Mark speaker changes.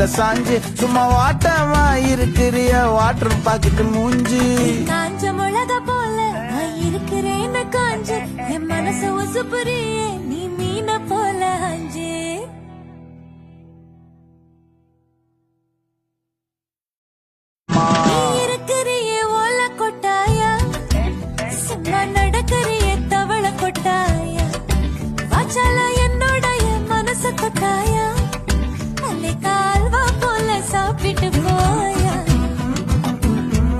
Speaker 1: மேல சாஞ்சு சும்மா வாட்டமா இருக்கிறிய வாட்டர் பாக்கெட்டு மூஞ்சி
Speaker 2: காஞ்ச மிளகா போல இருக்கிறேன் காஞ்சு என் மனசு உசுப்புரியே